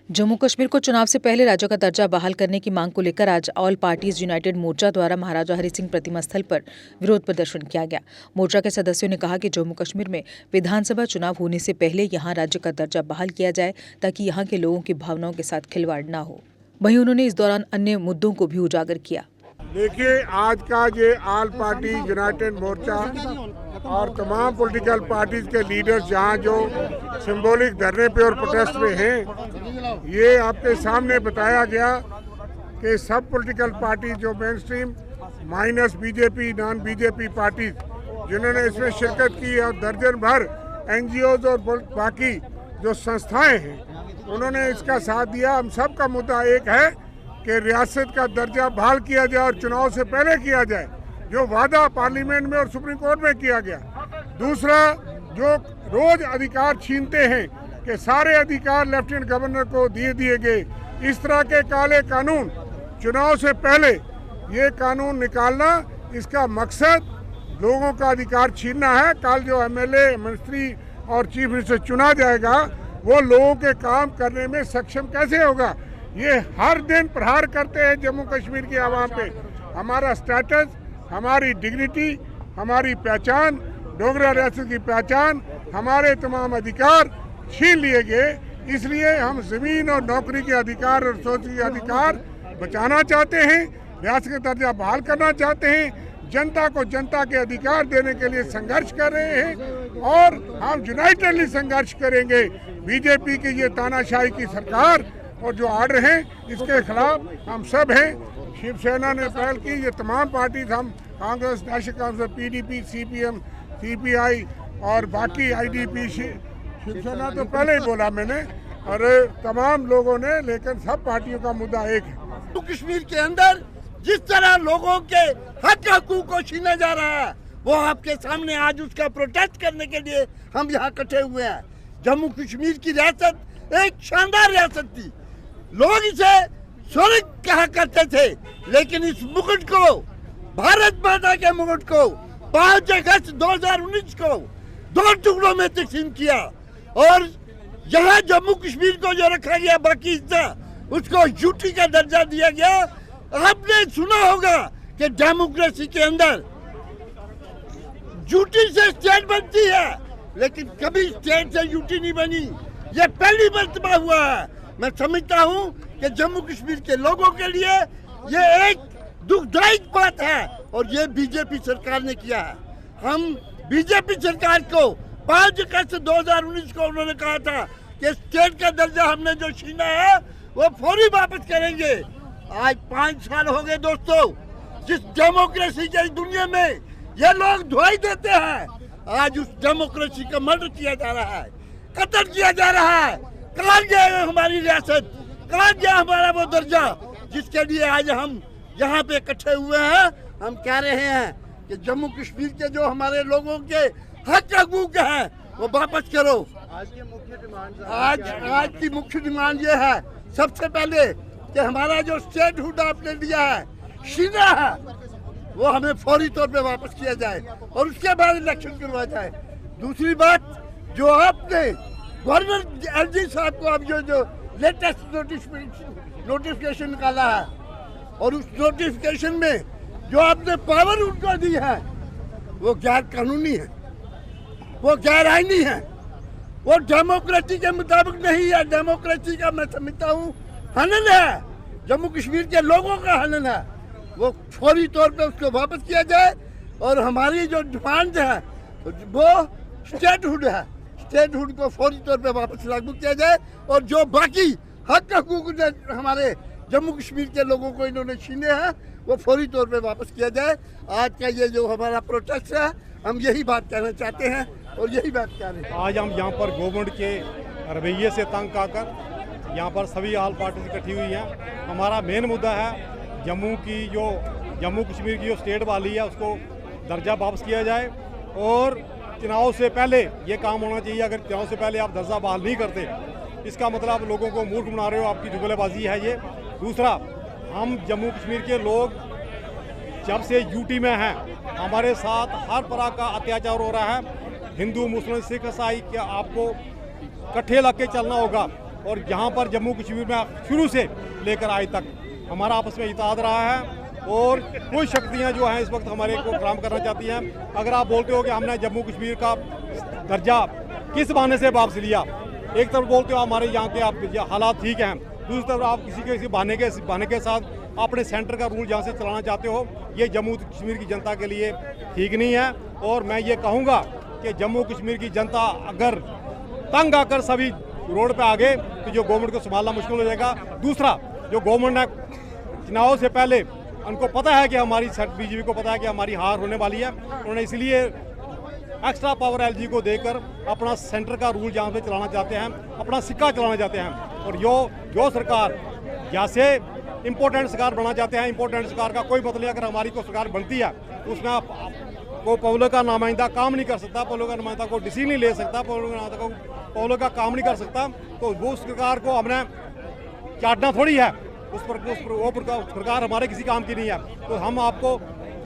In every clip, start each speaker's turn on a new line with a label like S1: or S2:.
S1: जम्मू कश्मीर को चुनाव से पहले राज्य का दर्जा बहाल करने की मांग को लेकर आज ऑल पार्टीज यूनाइटेड मोर्चा द्वारा महाराजा हरि सिंह प्रतिमा स्थल पर विरोध प्रदर्शन किया गया। मोर्चा के सदस्यों ने कहा कि जम्मू कश्मीर में विधानसभा चुनाव होने से पहले यहां राज्य का दर्जा बहाल किया जाए ताकि यहां के लोगों की भावनाओं के साथ खिलवाड़ न हो। वहीं उन्होंने इस दौरान अन्य मुद्दों को भी उजागर किया।
S2: देखिए, आज का ये ऑल पार्टी यूनाइटेड मोर्चा और तमाम पॉलिटिकल पार्टीज के लीडर्स जहाँ जो सिंबॉलिक धरने पे और प्रोटेस्ट में हैं, ये आपके सामने बताया गया कि सब पॉलिटिकल पार्टी जो main stream minus BJP non BJP parties जिन्होंने इसमें शिरकत की और दर्जन भर एनजीओज और बाकी जो संस्थाएं हैं उन्होंने इसका साथ दिया। हम सब का मुद्दा एक है कि रियासत का दर्जा बहाल किया जाए और चुनाव से पहले किया जाए, जो वादा पार्लियामेंट में और सुप्रीम कोर्ट में किया गया। दूसरा, जो रोज अधिकार छीनते हैं कि सारे अधिकार लेफ्टिनेंट गवर्नर को दिए गए, इस तरह के काले कानून चुनाव से पहले ये कानून निकालना, इसका मकसद लोगों का अधिकार छीनना है। कल जो एमएलए मंत्री और चीफ मिनिस्टर चुना जाएगा वो लोगों के काम करने में सक्षम कैसे होगा? ये हर दिन प्रहार करते हैं जम्मू कश्मीर की आवाम पे। हमारा स्टेटस, हमारी डिग्निटी, हमारी पहचान, डोगरा रियासत की पहचान, हमारे तमाम अधिकार छीन लिए गए। इसलिए हम ज़मीन और नौकरी के अधिकार और सोच के अधिकार बचाना चाहते हैं, रियासत का दर्जा बहाल करना चाहते हैं, जनता को जनता के अधिकार देने के लिए संघर्ष कर रहे हैं और हम यूनाइटेडली संघर्ष करेंगे। बीजेपी की ये तानाशाही की सरकार और जो आर्डर हैं इसके खिलाफ हम सब हैं। शिवसेना ने पहल की, ये तमाम पार्टीज, हम Congress, national Congress, PDP, CPM, CPI और बाकी आईडीपी, शिवसेना तो पहले ही बोला मैंने, और तमाम लोगों ने, लेकिन सब पार्टियों का मुद्दा एक है।
S3: कश्मीर के अंदर जिस तरह लोगों के हक हकूक को छीना जा रहा है, वो आपके सामने आज उसका प्रोटेस्ट करने के लिए हम यहाँ इकट्ठे हुए हैं। जम्मू कश्मीर की रियासत एक शानदार रियासत थी, लोग इसे स्वर्ग कहा करते थे, लेकिन इस मुकुट को, भारत माता के मुकुट को 5 अगस्त 2019 को 2 टुकड़ों में तकसीम किया और यहाँ जम्मू कश्मीर को जो रखा गया बाकी हिस्सा उसको यूटी का दर्जा दिया गया। आपने सुना होगा कि डेमोक्रेसी के अंदर यूटी से स्टेट बनती है, लेकिन कभी स्टेट से यूटी नहीं बनी। ये पहली मर्तबा हुआ है। मैं समझता हूँ कि जम्मू कश्मीर के लोगों के लिए ये एक दुखदायक बात है और ये बीजेपी सरकार ने किया है। हम बीजेपी सरकार को 5 अगस्त 2019 को उन्होंने कहा था कि स्टेट का दर्जा हमने जो छीना है वो फौरी वापस करेंगे। आज 5 साल हो गए दोस्तों, जिस डेमोक्रेसी की दुनिया में ये लोग दुहाई देते हैं, आज उस डेमोक्रेसी का मर्डर किया जा रहा है, कत्ल किया जा रहा है। कहाँ गया हमारी रियासत, कहाँ गया हमारा वो दर्जा जिसके लिए आज हम यहाँ पे इकट्ठे हुए हैं? हम कह रहे हैं कि जम्मू कश्मीर के जो हमारे लोगों के हक हकूक हैं वो वापस करो। आज की मुख्य डिमांड ये है, सबसे पहले कि हमारा जो स्टेटहुड आपने लिया है, छीना है, वो हमें फौरी तौर पे वापस किया जाए और उसके बाद इलेक्शन करवाया जाए। दूसरी बात, जो आपने गवर्नर एलजी साहब को अब जो लेटेस्ट नोटिफिकेशन निकाला है और उस नोटिफिकेशन में जो आपने पावर उनको दी है वो गैर कानूनी है, वो गैर आईनी है, वो डेमोक्रेसी के मुताबिक नहीं है। डेमोक्रेसी का मैं समझता हूँ हनन है, जम्मू कश्मीर के लोगों का हनन है। वो फौरी तौर पे उसको वापस किया जाए और हमारी जो डिमांड है वो स्टेटहुड है, स्टेटहुड को फौरी तौर पे वापस लागू किया जाए और जो बाकी हक हकूक हमारे जम्मू कश्मीर के लोगों को इन्होंने छीने हैं वो फौरी तौर पे वापस किया जाए। आज का ये जो हमारा प्रोटेस्ट है, हम यही बात कहना चाहते हैं और यही बात कह रहे हैं।
S4: आज हम यहाँ पर गवर्नमेंट के रवैये से तंग आकर यहाँ पर सभी ऑल पार्टीज इकट्ठी हुई हैं। हमारा मेन मुद्दा है जम्मू कश्मीर की जो स्टेट वाली है उसको दर्जा वापस किया जाए और चुनाव से पहले ये काम होना चाहिए। अगर चुनाव से पहले आप दर्जा बहाल नहीं करते, इसका मतलब आप लोगों को मूर्ख बना रहे हो, आपकी जुगलबाजी है ये। दूसरा, हम जम्मू कश्मीर के लोग जब से यूटी में हैं, हमारे साथ हर तरह का अत्याचार हो रहा है। हिंदू, मुस्लिम, सिख, ईसाई, क्या आपको इकट्ठे लग के चलना होगा। और यहाँ पर जम्मू कश्मीर में शुरू से लेकर आज तक हमारा आपस में इत्तेहाद रहा है और कुछ शक्तियाँ जो हैं इस वक्त हमारे को खराब करना चाहती हैं। अगर आप बोलते हो कि हमने जम्मू कश्मीर का दर्जा किस बहाने से वापस लिया, एक तरफ बोलते हो हमारे यहाँ के आप हालात ठीक हैं, दूसरी तरफ आप किसी बहाने के साथ अपने सेंटर का रूल यहाँ से चलाना चाहते हो, ये जम्मू कश्मीर की जनता के लिए ठीक नहीं है। और मैं ये कहूँगा कि जम्मू कश्मीर की जनता अगर तंग आकर सभी रोड पे आ गए तो जो गवर्नमेंट को संभालना मुश्किल हो जाएगा। दूसरा, जो गवर्नमेंट ने चुनाव से पहले उनको पता है कि हमारी बीजेपी को पता है कि हमारी हार होने वाली है, उन्होंने इसलिए एक्स्ट्रा पावर एलजी को देकर अपना सेंटर का रूल यहाँ पे चलाना चाहते हैं, अपना सिक्का चलाना चाहते हैं। और जो सरकार जैसे इम्पोर्टेंट सरकार बनना चाहते हैं, इम्पोर्टेंट सरकार का कोई मतलब नहीं। अगर हमारी को सरकार बनती है तो उसमें को पब्लिक का नुमाइंदा काम नहीं कर सकता, पब्लिक का नुमाइंदा को डिसीजन नहीं ले सकता, पब्लिक का काम नहीं कर सकता, तो वो सरकार को हमने चाटना थोड़ी है। उस पर वो सरकार हमारे किसी काम की नहीं है। तो हम आपको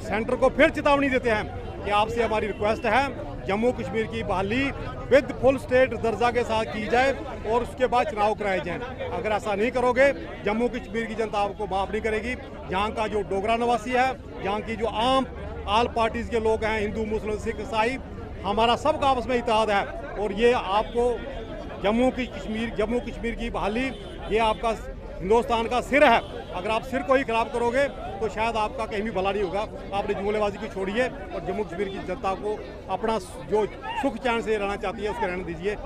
S4: सेंटर को फिर चेतावनी देते हैं कि आपसे हमारी रिक्वेस्ट है जम्मू कश्मीर की बहाली विद फुल स्टेट दर्जा के साथ की जाए और उसके बाद चुनाव कराए जाएं। अगर ऐसा नहीं करोगे जम्मू कश्मीर की जनता आपको माफ़ नहीं करेगी। यहाँ का जो डोगरा निवासी है, यहाँ की जो आम ऑल पार्टीज के लोग हैं, हिंदू मुस्लिम सिख ईसाई, हमारा सबका आपस में इत्तेहाद है। और ये आपको जम्मू कश्मीर की बहाली ये आपका हिंदुस्तान का सिर है। अगर आप सिर को ही खराब करोगे तो शायद आपका कहीं भी भला नहीं होगा। आपने जुमलेबाजी को छोड़िए और जम्मू कश्मीर की जनता को अपना जो सुख चैन से रहना चाहती है उसके रहने दीजिए।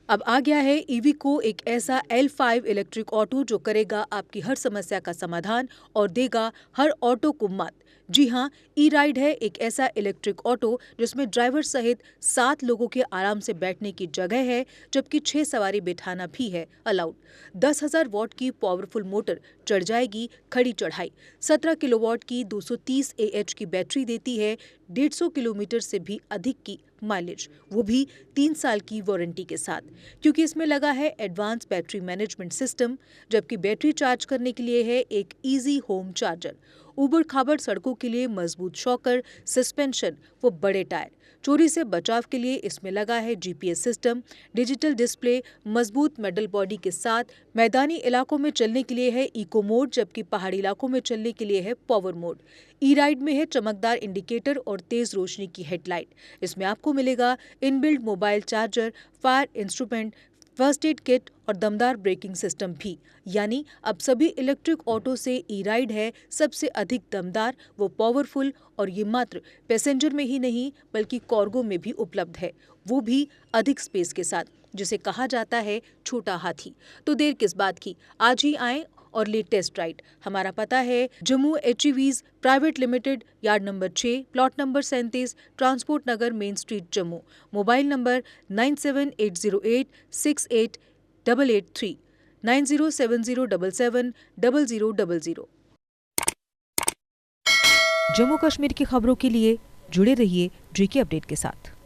S1: अब आ गया है ईवीको, एक ऐसा L5 इलेक्ट्रिक ऑटो जो करेगा आपकी हर समस्या का समाधान और देगा हर ऑटो को मात। जी हाँ, ई राइड है एक ऐसा इलेक्ट्रिक ऑटो जिसमें ड्राइवर सहित 7 लोगों के आराम से बैठने की जगह है, जबकि 6 सवारी बिठाना भी है अलाउड। 10,000 वॉट की पावरफुल मोटर चढ़ जाएगी खड़ी चढ़ाई। 17 किलोवाट की 230 AH की बैटरी देती है 150 किलोमीटर से भी अधिक की माइलेज, वो भी 3 साल की वारंटी के साथ, क्योंकि इसमें लगा है एडवांस बैटरी मैनेजमेंट सिस्टम। जबकि बैटरी चार्ज करने के लिए है एक इजी होम चार्जर। उबड़ खाबड़ सड़कों के लिए मजबूत शॉकर, सस्पेंशन व बड़े टायर। चोरी से बचाव के लिए इसमें लगा है GPS सिस्टम, डिजिटल डिस्प्ले, मजबूत मेटल बॉडी के साथ। मैदानी इलाकों में चलने के लिए है इको मोड, जबकि पहाड़ी इलाकों में चलने के लिए है पावर मोड। ई राइड में है चमकदार इंडिकेटर और तेज रोशनी की हेडलाइट। इसमें आपको मिलेगा inbuilt mobile charger, fire instrument, first aid kit और दमदार ब्रेकिंग सिस्टम भी। यानी अब सभी इलेक्ट्रिक ऑटो से ई राइड है सबसे अधिक दमदार व पावरफुल, और ये मात्र पैसेंजर में ही नहीं बल्कि कार्गो में भी उपलब्ध है, वो भी अधिक स्पेस के साथ, जिसे कहा जाता है छोटा हाथी। तो देर किस बात की, आज ही आएं और ले टेस्ट राइड। हमारा पता है Jammu HEVs private limited, yard number 6, plot number 37, transport Nagar, main street, Jammu. Mobile number 9780868883, 9070770000। Jammu Kashmir की खबरों के लिए जुड़े रहिए JK अपडेट के साथ।